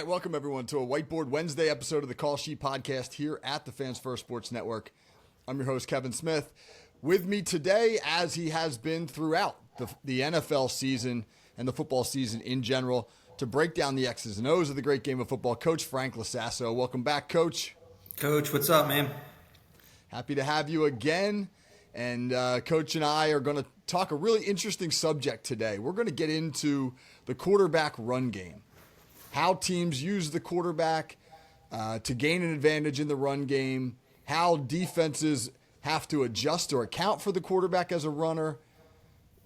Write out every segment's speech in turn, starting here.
right, welcome everyone to a Whiteboard Wednesday episode of the Call Sheet Podcast here at the Fans First Sports Network. I'm your host, Kevin Smith. With me today, as he has been throughout the NFL season and the football season in general, to break down the X's and O's of the great game of football, Coach Frank Lasasso. Welcome back, Coach. Coach, what's up, man? Happy to have you again. And Coach and I are going to talk a really interesting subject today. We're going to get into the quarterback run game. How teams use the quarterback to gain an advantage in the run game, how defenses have to adjust or account for the quarterback as a runner.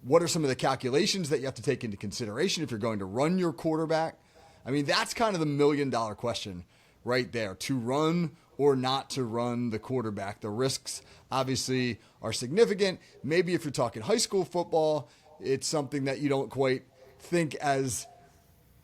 What are some of the calculations that you have to take into consideration if you're going to run your quarterback? I mean, that's kind of the million-dollar question right there, to run or not to run the quarterback. The risks obviously are significant. Maybe if you're talking high school football, it's something that you don't quite think as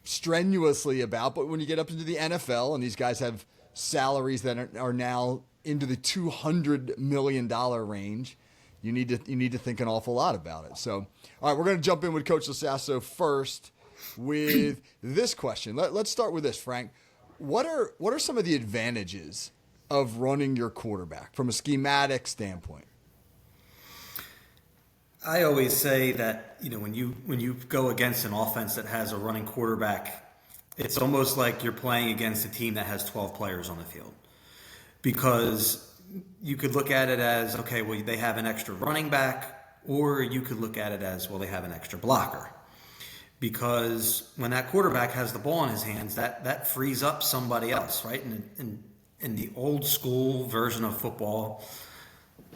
strenuously about, but when you get up into the NFL and these guys have salaries that are now into the $200 million range, you need to think an awful lot about it. So, all right, we're going to jump in with Coach Lasasso first with this question. Let's start with this, Frank. What are some of the advantages of running your quarterback from a schematic standpoint? I always say that, when you go against an offense that has a running quarterback, it's almost like you're playing against a team that has 12 players on the field. Because you could look at it as, okay, well, they have an extra running back, or you could look at it as, well, they have an extra blocker. Because when that quarterback has the ball in his hands, that frees up somebody else, right? In the old school version of football,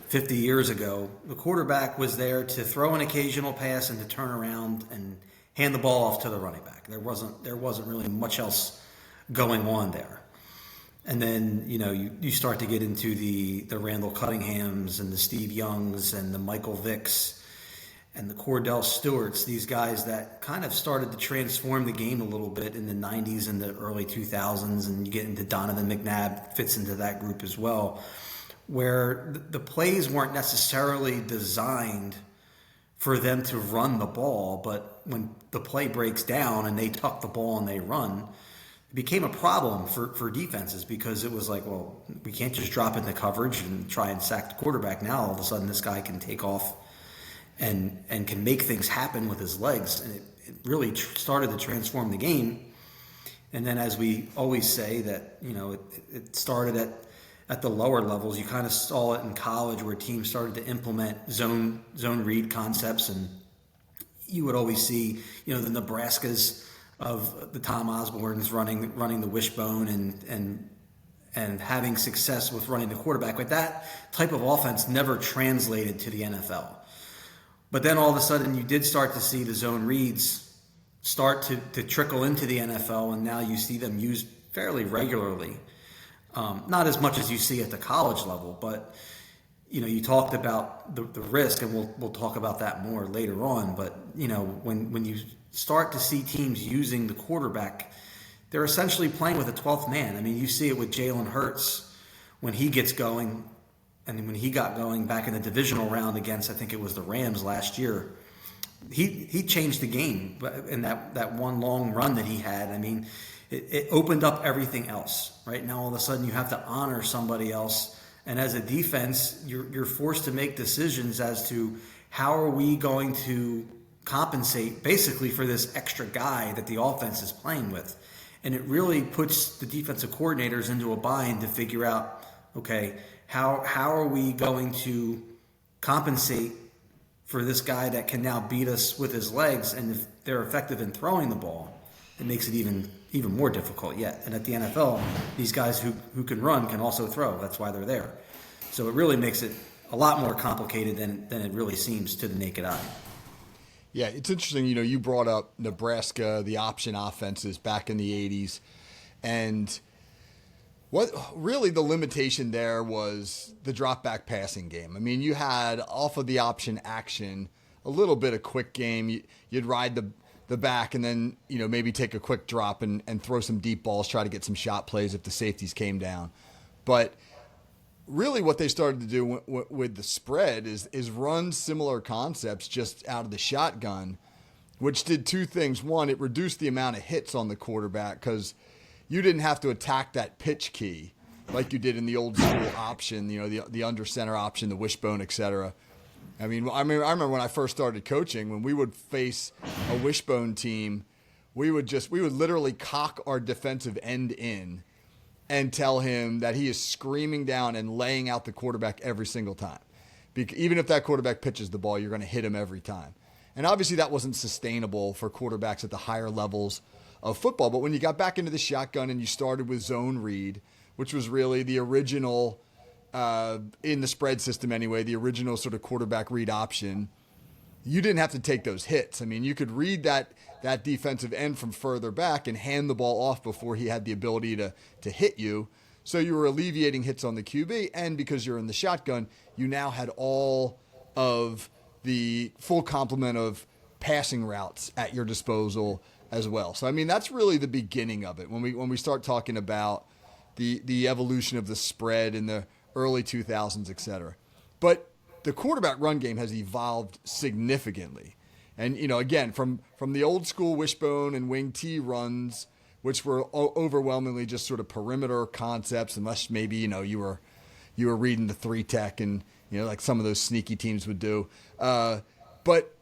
50 years ago, the quarterback was there to throw an occasional pass and to turn around and hand the ball off to the running back. There wasn't really much else going on there. And then, you start to get into the Randall Cunninghams and the Steve Youngs and the Michael Vicks and the Cordell Stewarts, these guys that kind of started to transform the game a little bit in the 90s and the early 2000s, and you get into Donovan McNabb, fits into that group as well, where the plays weren't necessarily designed for them to run the ball, but when the play breaks down and they tuck the ball and they run, it became a problem for defenses, because it was like, well, we can't just drop into coverage and try and sack the quarterback. Now all of a sudden this guy can take off and can make things happen with his legs, and it really started to transform the game. And then, as we always say, that it started at the lower levels. You kind of saw it in college where teams started to implement zone read concepts, and you would always see, the Nebraskas of the Tom Osborne's running the wishbone and having success with running the quarterback. But that type of offense never translated to the NFL. But then all of a sudden you did start to see the zone reads start to trickle into the NFL, and now you see them used fairly regularly. Not as much as you see at the college level, but you talked about the risk, and we'll talk about that more later on. But when you start to see teams using the quarterback, they're essentially playing with a 12th man. I mean, you see it with Jalen Hurts when he gets going, and when he got going back in the divisional round against, I think it was the Rams last year. He changed the game in that one long run that he had. I mean, it opened up everything else. Right now, all of a sudden, you have to honor somebody else. And as a defense, you're forced to make decisions as to how are we going to compensate basically for this extra guy that the offense is playing with. And it really puts the defensive coordinators into a bind to figure out, okay, how are we going to compensate for this guy that can now beat us with his legs? And if they're effective in throwing the ball, it makes it even more difficult yet. And at the NFL, these guys who can run can also throw. That's why they're there. So it really makes it a lot more complicated than it really seems to the naked eye. Yeah, it's interesting. You brought up Nebraska, the option offenses back in the 80s. And what really the limitation there was the drop back passing game. I mean, you had off of the option action, a little bit of quick game. You'd ride the back and then, maybe take a quick drop and throw some deep balls, try to get some shot plays if the safeties came down. But really what they started to do with the spread is run similar concepts just out of the shotgun, which did two things. One, it reduced the amount of hits on the quarterback because you didn't have to attack that pitch key like you did in the old school option, the under center option, the wishbone, etc. I mean, I remember when I first started coaching, when we would face a wishbone team, we would literally cock our defensive end in and tell him that he is screaming down and laying out the quarterback every single time. Even if that quarterback pitches the ball, you're going to hit him every time. And obviously that wasn't sustainable for quarterbacks at the higher levels of football. But when you got back into the shotgun and you started with zone read, which was really the original, in the spread system anyway, the original sort of quarterback read option, you didn't have to take those hits. I mean, you could read that defensive end from further back and hand the ball off before he had the ability to hit you. So you were alleviating hits on the QB, and because you're in the shotgun, you now had all of the full complement of passing routes at your disposal as well. So, I mean, that's really the beginning of it when we start talking about the evolution of the spread in the early 2000s, et cetera. But the quarterback run game has evolved significantly. And, again, from the old school wishbone and wing T runs, which were overwhelmingly just sort of perimeter concepts, unless maybe, you were reading the 3-tech and, like some of those sneaky teams would do. But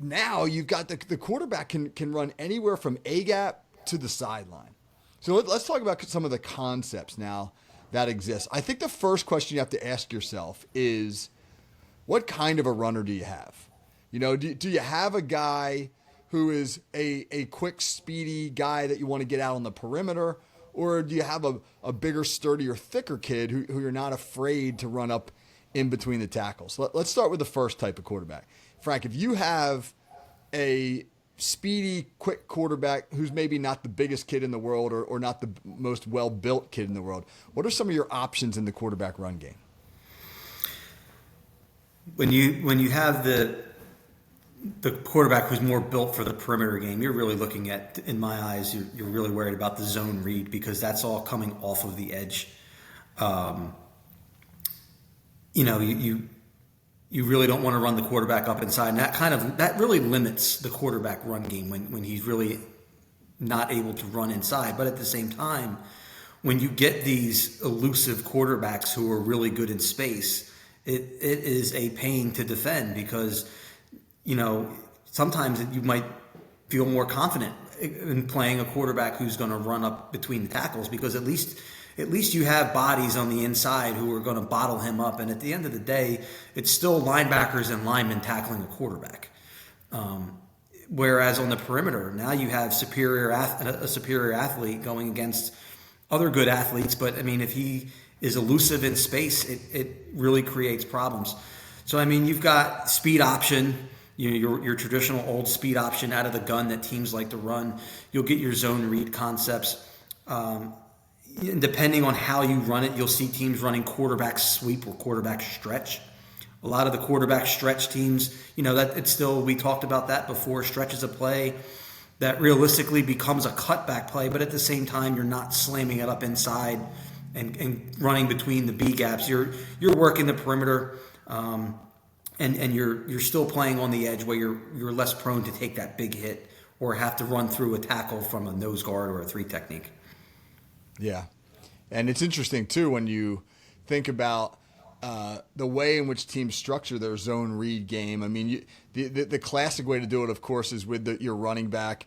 now you've got the quarterback can run anywhere from A-gap to the sideline. So let's talk about some of the concepts now that exist. I think the first question you have to ask yourself is, what kind of a runner do you have? Do you have a guy who is a quick, speedy guy that you want to get out on the perimeter? Or do you have a bigger, sturdier, thicker kid who you're not afraid to run up in between the tackles? Let's start with the first type of quarterback. Frank, if you have a speedy, quick quarterback who's maybe not the biggest kid in the world or not the most well-built kid in the world, what are some of your options in the quarterback run game? When you have the quarterback who's more built for the perimeter game, you're really looking at, in my eyes, you're really worried about the zone read, because that's all coming off of the edge. You really don't want to run the quarterback up inside, and that really limits the quarterback run game when he's really not able to run inside. But at the same time, when you get these elusive quarterbacks who are really good in space, it is a pain to defend, because sometimes you might feel more confident in playing a quarterback who's going to run up between the tackles, because at least you have bodies on the inside who are going to bottle him up. And at the end of the day, it's still linebackers and linemen tackling a quarterback. Whereas on the perimeter, now you have a superior athlete going against other good athletes. But, I mean, if he is elusive in space, it really creates problems. So, I mean, you've got speed option, your traditional old speed option out of the gun that teams like to run. You'll get your zone read concepts. And depending on how you run it, you'll see teams running quarterback sweep or quarterback stretch. A lot of the quarterback stretch teams, that it's still, we talked about that before, stretch is a play that realistically becomes a cutback play, but at the same time, you're not slamming it up inside and running between the B gaps. You're working the perimeter, and you're still playing on the edge where you're less prone to take that big hit or have to run through a tackle from a nose guard or a 3 technique. Yeah. And it's interesting, too, when you think about the way in which teams structure their zone read game. I mean, the classic way to do it, of course, is with your running back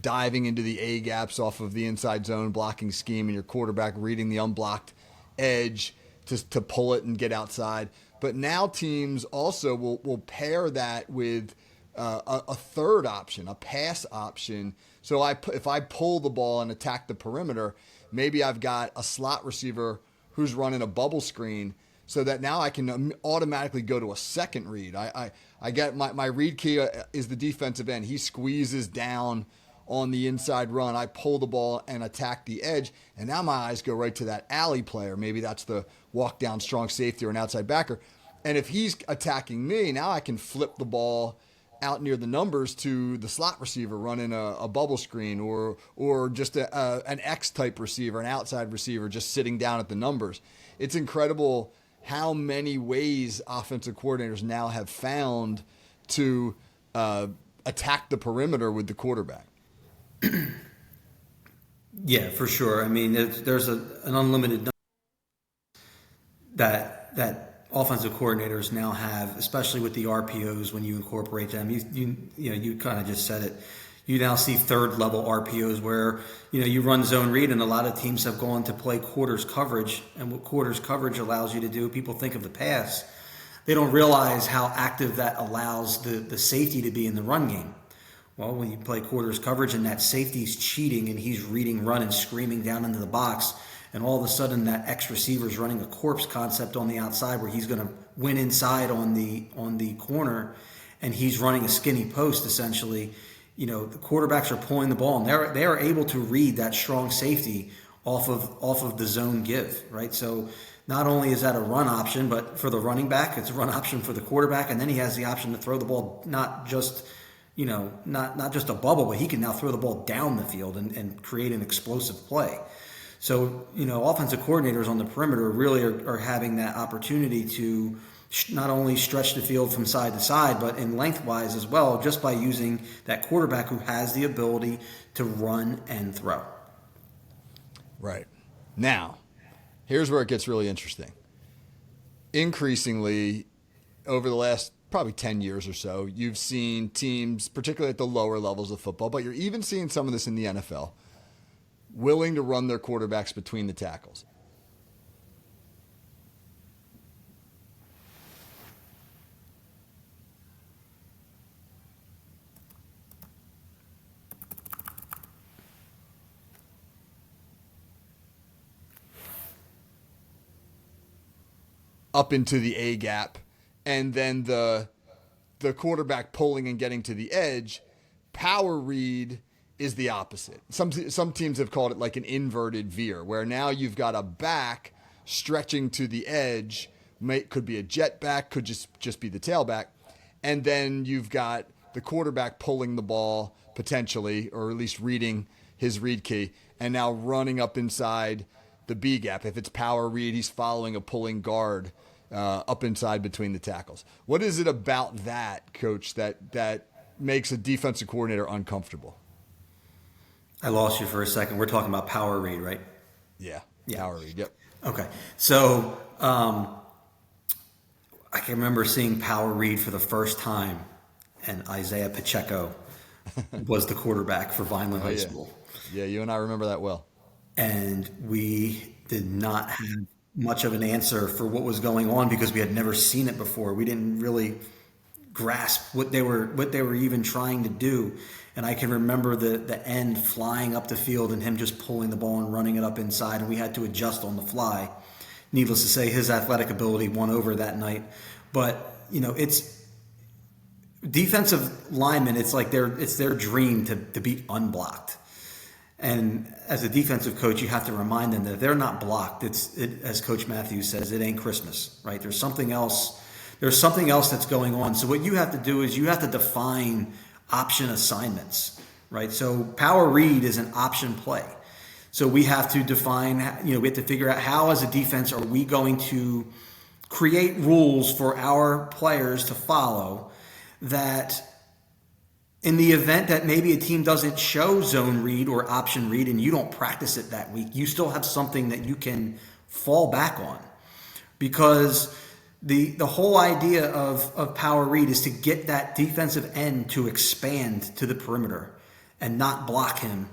diving into the A gaps off of the inside zone blocking scheme, and your quarterback reading the unblocked edge to pull it and get outside. But now teams also will pair that with a third option, a pass option. So if I pull the ball and attack the perimeter, maybe I've got a slot receiver who's running a bubble screen, so that now I can automatically go to a second read. I get my read key is the defensive end. He squeezes down on the inside run. I pull the ball and attack the edge, and now my eyes go right to that alley player. Maybe that's the walk down strong safety or an outside backer. And if he's attacking me, now I can flip the ball out near the numbers to the slot receiver running a bubble screen, or just an X-type receiver, an outside receiver just sitting down at the numbers. It's incredible how many ways offensive coordinators now have found to attack the perimeter with the quarterback. Yeah, for sure. I mean, there's an unlimited number that offensive coordinators now have, especially with the RPOs when you incorporate them. You kind of just said it. You now see third level RPOs where you run zone read, and a lot of teams have gone to play quarters coverage. And what quarters coverage allows you to do, people think of the pass, they don't realize how active that allows the safety to be in the run game. Well, when you play quarters coverage and that safety's cheating and he's reading run and screaming down into the box, and all of a sudden that X receiver's running a corpse concept on the outside where he's going to win inside on the corner, and he's running a skinny post essentially. The quarterbacks are pulling the ball, and they are able to read that strong safety off of the zone give, right? So not only is that a run option, but for the running back, it's a run option for the quarterback, and then he has the option to throw the ball not just a bubble, but he can now throw the ball down the field and create an explosive play. So, offensive coordinators on the perimeter really are having that opportunity to not only stretch the field from side to side, but in lengthwise as well, just by using that quarterback who has the ability to run and throw. Right. Now, here's where it gets really interesting. Increasingly, over the last probably 10 years or so, you've seen teams, particularly at the lower levels of football, but you're even seeing some of this in the NFL, willing to run their quarterbacks between the tackles. Up into the A gap, and then the quarterback pulling and getting to the edge. Power read is the opposite. Some teams have called it like an inverted veer, where now you've got a back stretching to the edge. Could be a jet back, could just be the tailback, and then you've got the quarterback pulling the ball potentially, or at least reading his read key, and now running up inside the B gap. If it's power read, he's following a pulling guard up inside between the tackles. What is it about that, Coach, that makes a defensive coordinator uncomfortable? I lost you for a second. We're talking about power read, right? Yeah. Power read. Yep. Okay. So I can remember seeing power read for the first time, and Isaiah Pacheco was the quarterback for Vineland High School. Yeah, you and I remember that well. And we did not have much of an answer for what was going on because we had never seen it before. We didn't really grasp what they were even trying to do. And I can remember the end flying up the field and him just pulling the ball and running it up inside, and we had to adjust on the fly. Needless to say, his athletic ability won over that night. But, it's defensive linemen, it's like it's their dream to be unblocked. And as a defensive coach, you have to remind them that if they're not blocked, as Coach Matthews says, it ain't Christmas, right? There's something else that's going on. So what you have to do is you have to define option assignments, right? So power read is an option play. So we have to define, we have to figure out how as a defense are we going to create rules for our players to follow that in the event that maybe a team doesn't show zone read or option read and you don't practice it that week, you still have something that you can fall back on. Because the whole idea of power read is to get that defensive end to expand to the perimeter and not block him.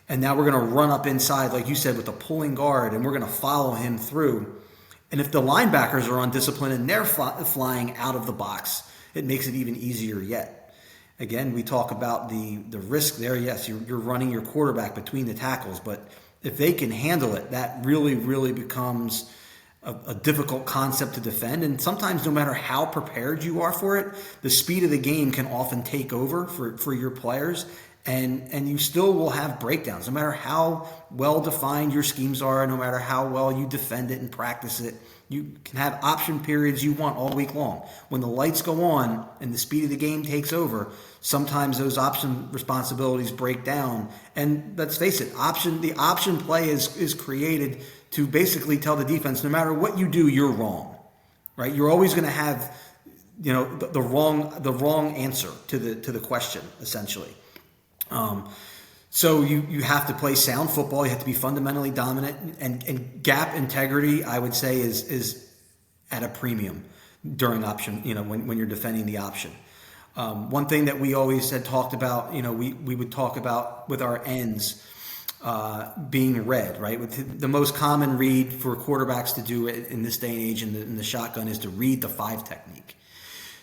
And now we're going to run up inside, like you said, with a pulling guard, and we're going to follow him through. And if the linebackers are undisciplined and they're flying out of the box, it makes it even easier yet. Again, we talk about the risk there. Yes, you're running your quarterback between the tackles, but if they can handle it, that really, really becomes a difficult concept to defend. And sometimes no matter how prepared you are for it, the speed of the game can often take over for your players. And you still will have breakdowns. No matter how well defined your schemes are, no matter how well you defend it and practice it, you can have option periods you want all week long. When the lights go on and the speed of the game takes over, sometimes those option responsibilities break down. And let's face it, the option play is created to basically tell the defense, no matter what you do, you're wrong, right? You're always going to have, the wrong answer to the question, essentially. So you have to play sound football. You have to be fundamentally dominant, and gap integrity, I would say, is at a premium during option. When you're defending the option. One thing that we always had talked about, we would talk about with our ends being read, right? With the most common read for quarterbacks to do in this day and age in the shotgun is to read the 5 technique.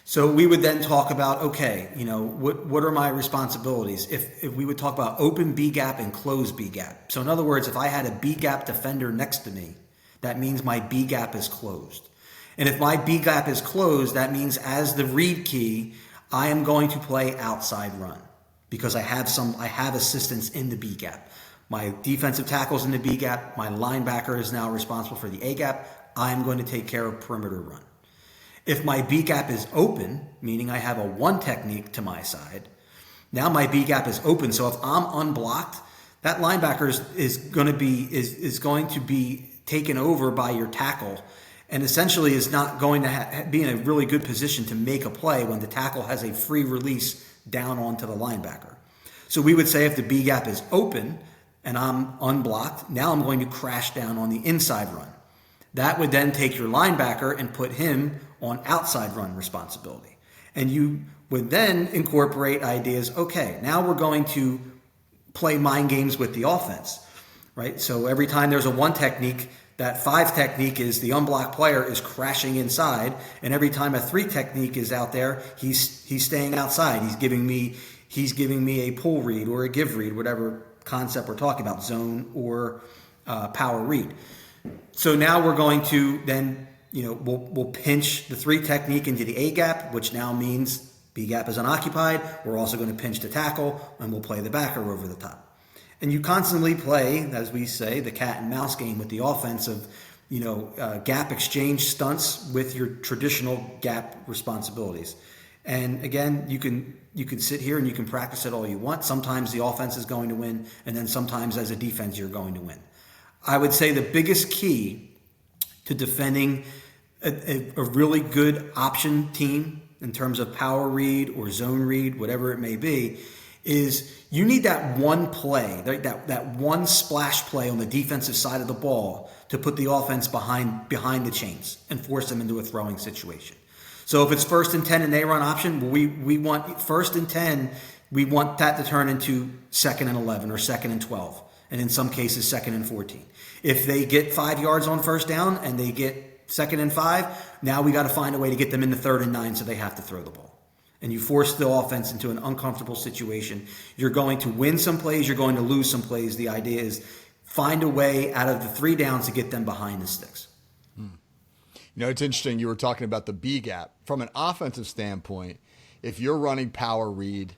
So we would then talk about, okay, what are my responsibilities? If we would talk about open B gap and close B gap. So in other words, if I had a B gap defender next to me, that means my B gap is closed. And if my B gap is closed, that means as the read key, I am going to play outside run because I have assistance in the B gap. My defensive tackle's in the B gap. My linebacker is now responsible for the A gap. I'm going to take care of perimeter run. If my B gap is open, meaning I have a 1 technique to my side, now my B gap is open. So if I'm unblocked, that linebacker is going to be taken over by your tackle, and essentially is not going to be in a really good position to make a play when the tackle has a free release down onto the linebacker. So we would say if the B gap is open and I'm unblocked, now I'm going to crash down on the inside run. That would then take your linebacker and put him on outside run responsibility. And you would then incorporate ideas, okay, now we're going to play mind games with the offense, right? So every time there's a 1 technique, that 5 technique is the unblocked player is crashing inside, and every time a 3 technique is out there, he's staying outside. He's giving me a pull read or a give read, whatever concept we're talking about, zone or power read. So now we're going to then, we'll pinch the 3 technique into the A gap, which now means B gap is unoccupied. We're also going to pinch the tackle, and we'll play the backer over the top. And you constantly play, as we say, the cat and mouse game with the offense of, gap exchange stunts with your traditional gap responsibilities. And again, you can sit here and you can practice it all you want. Sometimes the offense is going to win, and then sometimes as a defense you're going to win. I would say the biggest key to defending a really good option team in terms of power read or zone read, whatever it may be, is you need that one play, that one splash play on the defensive side of the ball to put the offense behind the chains and force them into a throwing situation. So if it's 1st and 10 and they run option, we want 1st and 10, we want that to turn into 2nd and 11 or 2nd and 12, and in some cases 2nd and 14. If they get 5 yards on 1st down and they get 2nd and 5, now we got to find a way to get them into 3rd and 9 so they have to throw the ball. And you force the offense into an uncomfortable situation. You're going to win some plays, you're going to lose some plays. The idea is find a way out of the 3 downs to get them behind the sticks. It's interesting. You were talking about the B gap. From an offensive standpoint, if you're running power read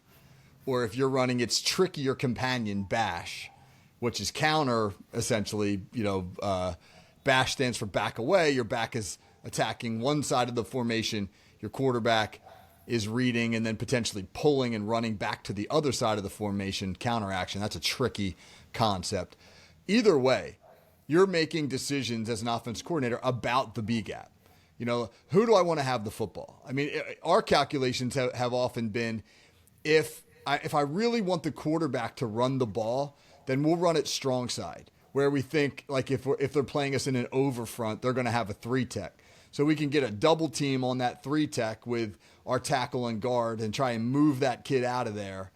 or if you're running its trickier companion bash, which is counter essentially, bash stands for back away. Your back is attacking one side of the formation. Your quarterback is reading and then potentially pulling and running back to the other side of the formation, counteraction. That's a tricky concept. Either way, you're making decisions as an offense coordinator about the B gap. Who do I want to have the football? I mean, our calculations have often been if I really want the quarterback to run the ball, then we'll run it strong side, where we think like if they're playing us in an over front, they're going to have a 3 tech. So we can get a double team on that 3 tech with our tackle and guard and try and move that kid out of there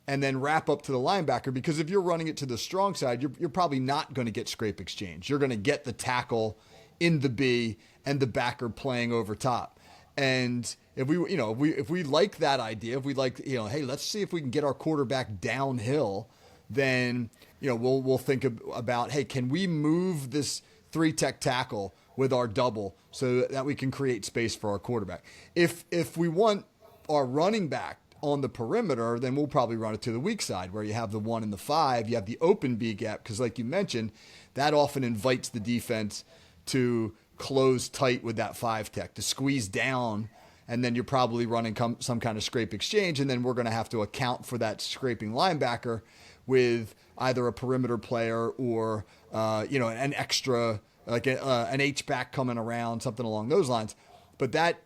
and then wrap up to the linebacker, because if you're running it to the strong side, you're probably not going to get scrape exchange. You're going to get the tackle in the B and the backer playing over top. And if we like that idea, if we like, hey, let's see if we can get our quarterback downhill, then, we'll think about, hey, can we move this 3 tech tackle with our double so that we can create space for our quarterback? If we want our running back on the perimeter, then we'll probably run it to the weak side where you have the 1 and the 5, you have the open B gap, because like you mentioned, that often invites the defense to close tight with that 5 tech, to squeeze down, and then you're probably running some kind of scrape exchange, and then we're going to have to account for that scraping linebacker with either a perimeter player or an extra, like an H-back coming around, something along those lines. But that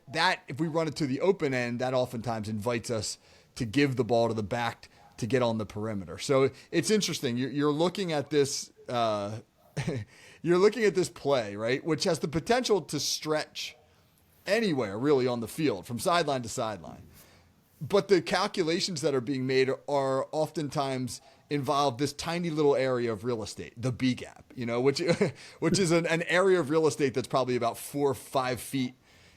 if we run it to the open end, that oftentimes invites us to give the ball to the back to get on the perimeter. So it's interesting. You're looking at this. You're looking at this play, right, which has the potential to stretch anywhere really on the field from sideline to sideline. But the calculations that are being made are oftentimes involve this tiny little area of real estate, the B gap, which is an area of real estate that's probably about 4 or 5 feet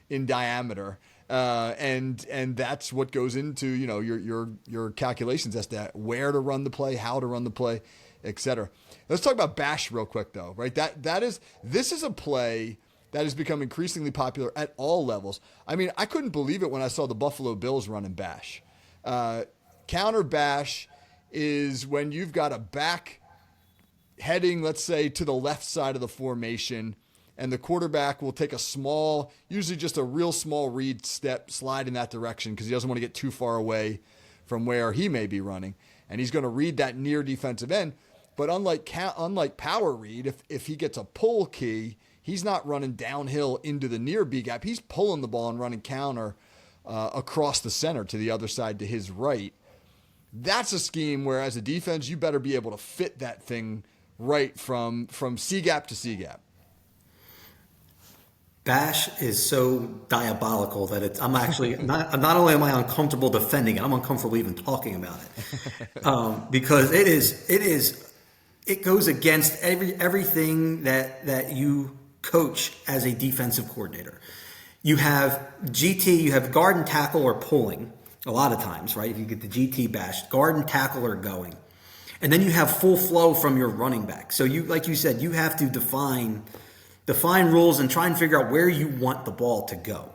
in diameter. And that's what goes into, your calculations as to where to run the play, how to run the play, etc. Let's talk about bash real quick though, right? This is a play that has become increasingly popular at all levels. I mean, I couldn't believe it when I saw the Buffalo Bills running bash. Counter bash is when you've got a back heading, let's say, to the left side of the formation, and the quarterback will take a small, usually just a real small read step, slide in that direction because he doesn't want to get too far away from where he may be running. And he's going to read that near defensive end. But unlike power read, if he gets a pull key, he's not running downhill into the near B gap. He's pulling the ball and running counter across the center to the other side to his right. That's a scheme where, as a defense, you better be able to fit that thing right from C gap to C gap. Bash is so diabolical that I'm actually not only am I uncomfortable defending it, I'm uncomfortable even talking about it because it goes against everything that you coach as a defensive coordinator. You have GT, you have guard and tackle or pulling a lot of times, right? If you get the GT bash, guard and tackle are going. And then you have full flow from your running back. So you, like you said, you have to define rules and try and figure out where you want the ball to go.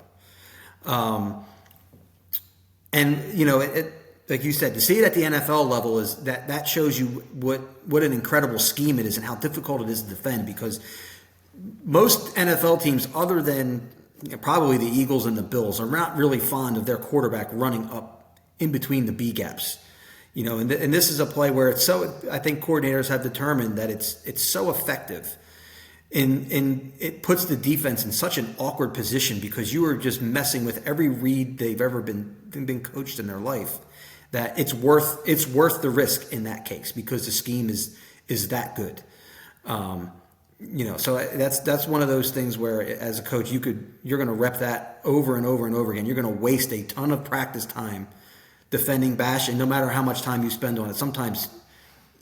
Like you said, to see it at the NFL level is that shows you what an incredible scheme it is and how difficult it is to defend, because most NFL teams, other than probably the Eagles and the Bills, are not really fond of their quarterback running up in between the B gaps. And this is a play where I think coordinators have determined that it's so effective. And it puts the defense in such an awkward position because you are just messing with every read they've ever been coached in their life, that it's worth the risk in that case because the scheme is that good. So that's one of those things where, as a coach, you're going to rep that over and over and over again. You're going to waste a ton of practice time defending bash, and no matter how much time you spend on it, sometimes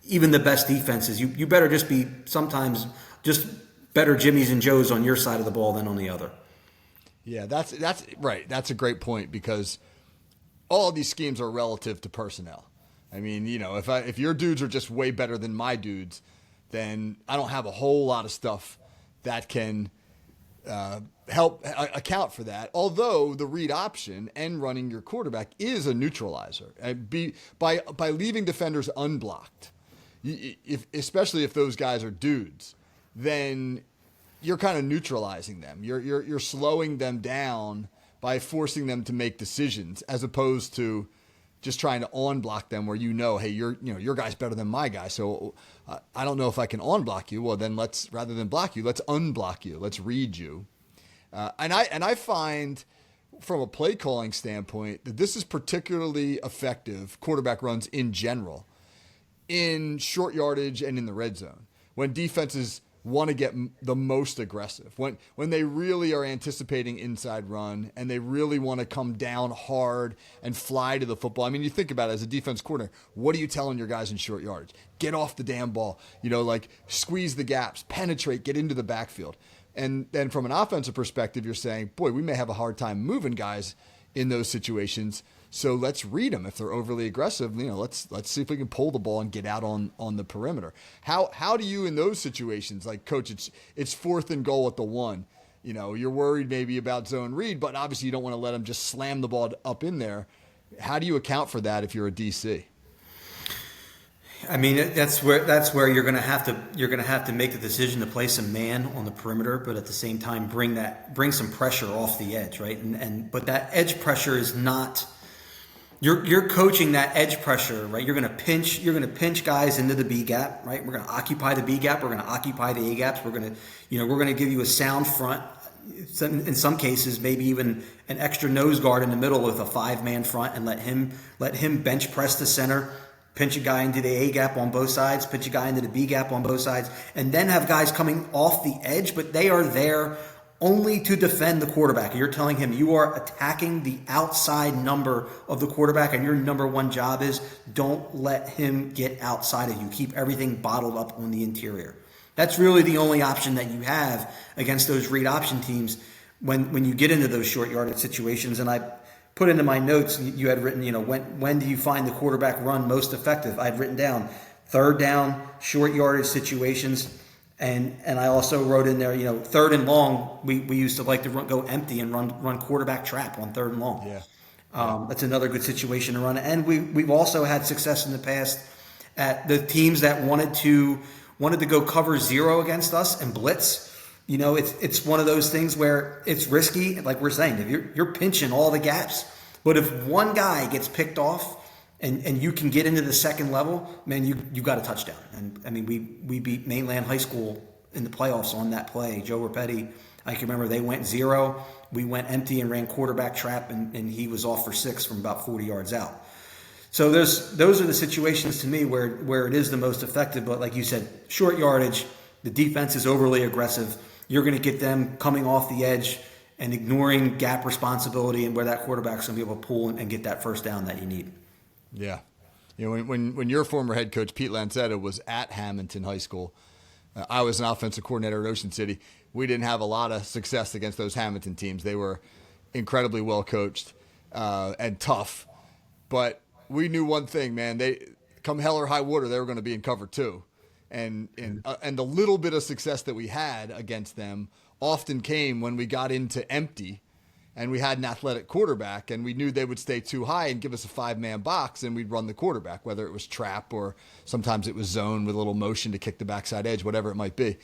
even the best defenses, you better just be sometimes just better Jimmies and Joes on your side of the ball than on the other. Yeah, that's right. That's a great point because all of these schemes are relative to personnel. I mean, if your dudes are just way better than my dudes, then I don't have a whole lot of stuff that can help account for that. Although the read option and running your quarterback is a neutralizer. By leaving defenders unblocked, especially if those guys are dudes, then you're kind of neutralizing them. You're slowing them down by forcing them to make decisions, as opposed to just trying to on-block them where hey, your guy's better than my guy, so I don't know if I can on-block you. Well, then rather than block you, let's unblock you. Let's read you. And I find, from a play calling standpoint, that this is particularly effective, quarterback runs in general, in short yardage and in the red zone, when defenses want to get the most aggressive, when they really are anticipating inside run and they really want to come down hard and fly to the football. I mean, you think about it as a defense coordinator, what are you telling your guys in short yardage? Get off the damn ball, squeeze the gaps, penetrate, get into the backfield. And then from an offensive perspective, you're saying, boy, we may have a hard time moving guys in those situations. So let's read them. If they're overly aggressive, let's see if we can pull the ball and get out on the perimeter. How do you, in those situations, like, coach, it's 4th and goal at the 1. You're worried maybe about zone read, but obviously you don't want to let them just slam the ball up in there. How do you account for that if you're a DC? I mean, that's where you're going to have to make the decision to play some man on the perimeter, but at the same time bring some pressure off the edge, right? But that edge pressure is not. You're coaching that edge pressure, right? You're going to pinch guys into the B gap, right? We're going to occupy the B gap. We're going to occupy the A gaps. We're going to give you a sound front. In some cases, maybe even an extra nose guard in the middle with a 5-man front, and let him bench press the center pinch a guy into the A gap on both sides, pinch a guy into the B gap on both sides, and then have guys coming off the edge, but they are there only to defend the quarterback. You're telling him you are attacking the outside number of the quarterback, and your number one job is don't let him get outside of you. Keep everything bottled up on the interior. That's really the only option that you have against those read option teams when you get into those short yardage situations. And I put into my notes, you had written, when do you find the quarterback run most effective? I'd written down third down, short yardage situations. And I also wrote in there, third and long, we used to like to go empty and run quarterback trap on third and long. Yeah. That's another good situation to run. And we've also had success in the past at the teams that wanted to go cover zero against us and blitz. It's one of those things where it's risky, like we're saying, if you're pinching all the gaps, but if one guy gets picked off and you can get into the second level, man, you got a touchdown. And I mean, we beat Mainland High School in the playoffs on that play. Joe Rapetti, I can remember they went zero. We went empty and ran quarterback trap, and he was off for 6 from about 40 yards out. So those are the situations to me where it is the most effective. But like you said, short yardage, the defense is overly aggressive. You're going to get them coming off the edge and ignoring gap responsibility and where that quarterback's going to be able to pull and get that first down that you need. Yeah. When your former head coach, Pete Lancetta, was at Hamilton High School, I was an offensive coordinator at Ocean City. We didn't have a lot of success against those Hamilton teams. They were incredibly well coached and tough. But we knew one thing, man. They come hell or high water, they were going to be in cover 2. And the little bit of success that we had against them often came when we got into empty and we had an athletic quarterback and we knew they would stay too high and give us a 5-man box and we'd run the quarterback, whether it was trap or sometimes it was zone with a little motion to kick the backside edge, whatever it might be.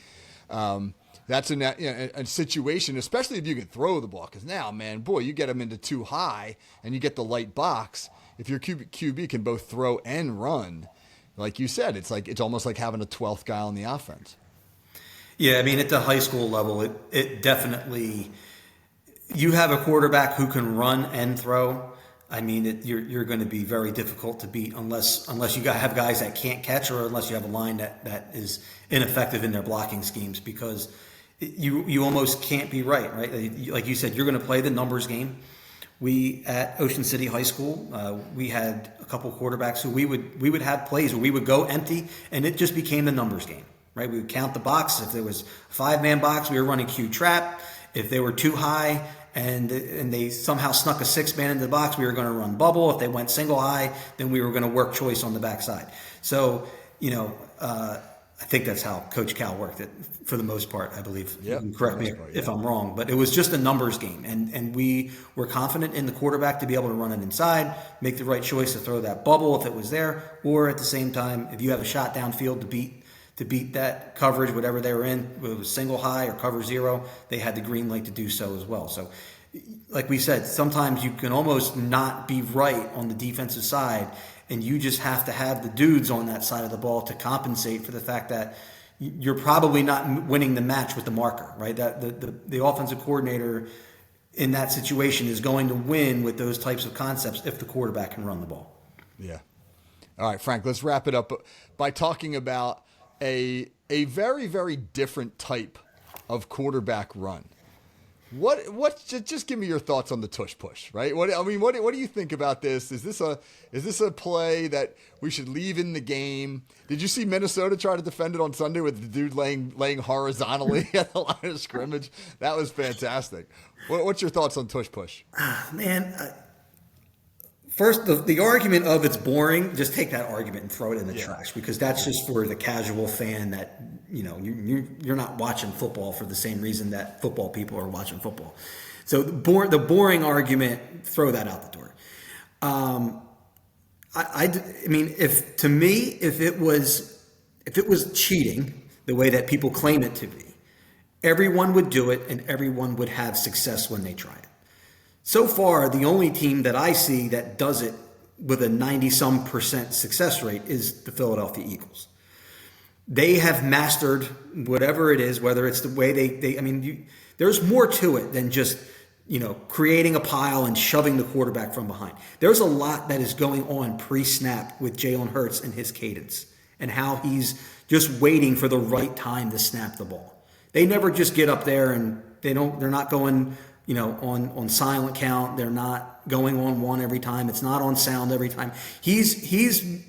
That's a situation, especially if you can throw the ball. Because now, man, boy, you get them into too high and you get the light box. If your QB can both throw and run, like you said, it's almost like having a 12th guy on the offense. Yeah, I mean, at the high school level, it definitely – you have a quarterback who can run and throw. I mean, you're going to be very difficult to beat unless you have guys that can't catch or unless you have a line that is ineffective in their blocking schemes because you almost can't be right? Like you said, you're going to play the numbers game. We at Ocean City High School, we had a couple quarterbacks who we would have plays where we would go empty, and it just became the numbers game, right? We would count the box. If there was a 5-man box, we were running Q trap. If they were too high and they somehow snuck a 6-man into the box, we were going to run bubble. If they went single high, then we were going to work choice on the backside. So, I think that's how Coach Cal worked it for the most part, I believe. Yep. Correct me if I'm wrong, but it was just a numbers game. And we were confident in the quarterback to be able to run it inside, make the right choice to throw that bubble if it was there, or at the same time, if you have a shot downfield to beat that coverage, whatever they were in, whether it was single high or cover 0, they had the green light to do so as well. So like we said, sometimes you can almost not be right on the defensive side, and you just have to have the dudes on that side of the ball to compensate for the fact that you're probably not winning the match with the marker, right? That the offensive coordinator in that situation is going to win with those types of concepts if the quarterback can run the ball. Yeah. All right, Frank, let's wrap it up by talking about a very, very different type of quarterback run. Just give me your thoughts on the tush push, right? What do you think about this? Is this a play that we should leave in the game? Did you see Minnesota try to defend it on Sunday with the dude laying horizontally at the line of scrimmage? That was fantastic. What's your thoughts on tush push? First, the argument of it's boring, just take that argument and throw it in the trash, because that's just for the casual fan that, you're not watching football for the same reason that football people are watching football. So the boring argument, throw that out the door. I mean, if it was cheating the way that people claim it to be, everyone would do it and everyone would have success when they try it. So far, the only team that I see that does it with a 90-some% success rate is the Philadelphia Eagles. They have mastered whatever it is, whether it's the way there's more to it than just creating a pile and shoving the quarterback from behind. There's a lot that is going on pre-snap with Jalen Hurts and his cadence and how he's just waiting for the right time to snap the ball. They never just get up there and they're not going, on silent count. They're not going on one every time. It's not on sound every time. He's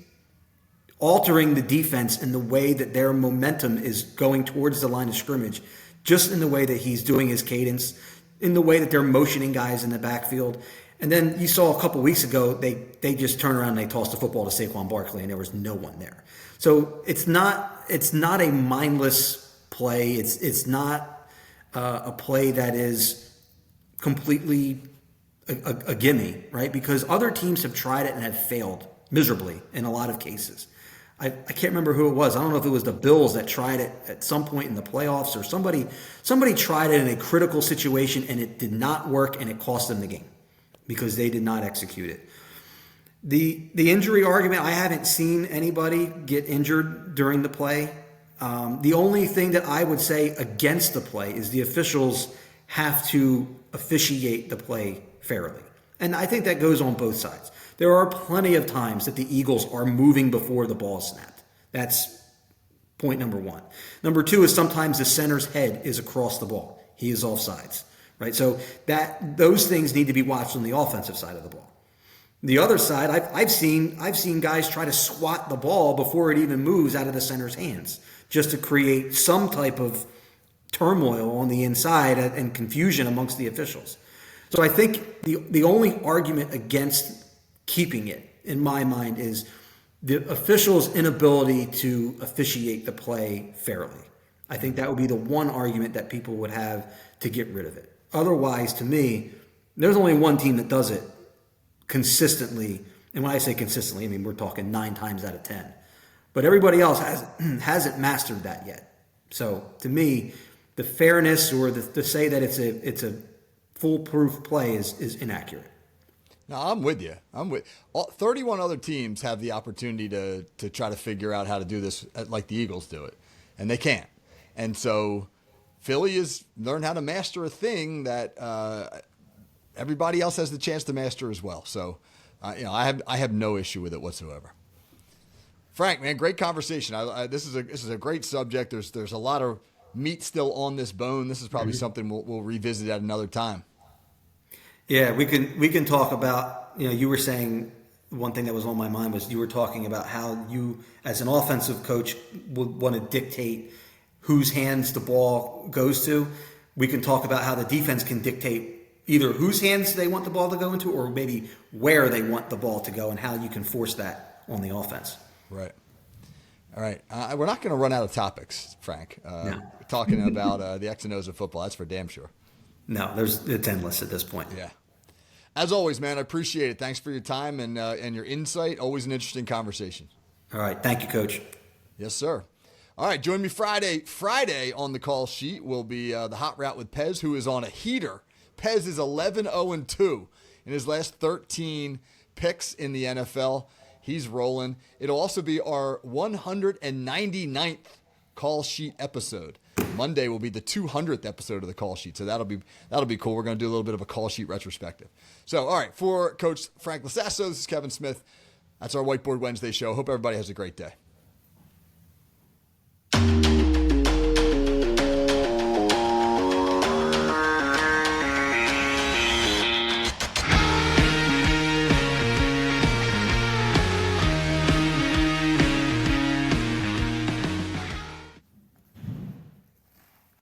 altering the defense in the way that their momentum is going towards the line of scrimmage, just in the way that he's doing his cadence, in the way that they're motioning guys in the backfield. And then you saw a couple weeks ago, they just turned around and they tossed the football to Saquon Barkley, and there was no one there. So it's not a mindless play. It's not a play that is completely a gimme, right? Because other teams have tried it and have failed miserably in a lot of cases. I can't remember who it was. I don't know if it was the Bills that tried it at some point in the playoffs, or somebody tried it in a critical situation and it did not work and it cost them the game because they did not execute it. The injury argument, I haven't seen anybody get injured during the play. The only thing that I would say against the play is the officials have to officiate the play fairly. And I think that goes on both sides. There are plenty of times that the Eagles are moving before the ball is snapped. That's point number one. Number two is sometimes the center's head is across the ball. He is offsides, right? So those things need to be watched on the offensive side of the ball. The other side, I've seen guys try to swat the ball before it even moves out of the center's hands, just to create some type of turmoil on the inside and confusion amongst the officials. So I think the only argument against keeping it, in my mind, is the officials' inability to officiate the play fairly. I think that would be the one argument that people would have to get rid of it. Otherwise, to me, there's only one team that does it consistently. And when I say consistently, I mean we're talking 9 times out of 10. But everybody else hasn't mastered that yet. So to me, the fairness or to say that it's a foolproof play is inaccurate. No, I'm with you. 31 other teams have the opportunity to try to figure out how to do this like the Eagles do it, and they can't. And so Philly has learned how to master a thing that everybody else has the chance to master as well. So, I have no issue with it whatsoever. Frank, man, great conversation. This is a great subject. There's a lot of meat still on this bone. This is probably something we'll revisit at another time. Yeah, we can talk about, you were saying one thing that was on my mind was you were talking about how you, as an offensive coach, would want to dictate whose hands the ball goes to. We can talk about how the defense can dictate either whose hands they want the ball to go into or maybe where they want the ball to go and how you can force that on the offense. Right. All right. We're not going to run out of topics, Frank. No. Talking about the X and O's of football, that's for damn sure. No, it's endless at this point. Yeah. As always, man, I appreciate it. Thanks for your time and your insight. Always an interesting conversation. All right. Thank you, Coach. Yes, sir. All right. Join me Friday. Friday on the call sheet will be the Hot Route with Pez, who is on a heater. Pez is 11-0-2 in his last 13 picks in the NFL. He's rolling. It'll also be our 199th call sheet episode. Monday will be the 200th episode of the call sheet, so that'll be cool. We're going to do a little bit of a call sheet retrospective. So, all right, for Coach Frank Lasasso, this is Kevin Smith. That's our Whiteboard Wednesday show. Hope everybody has a great day.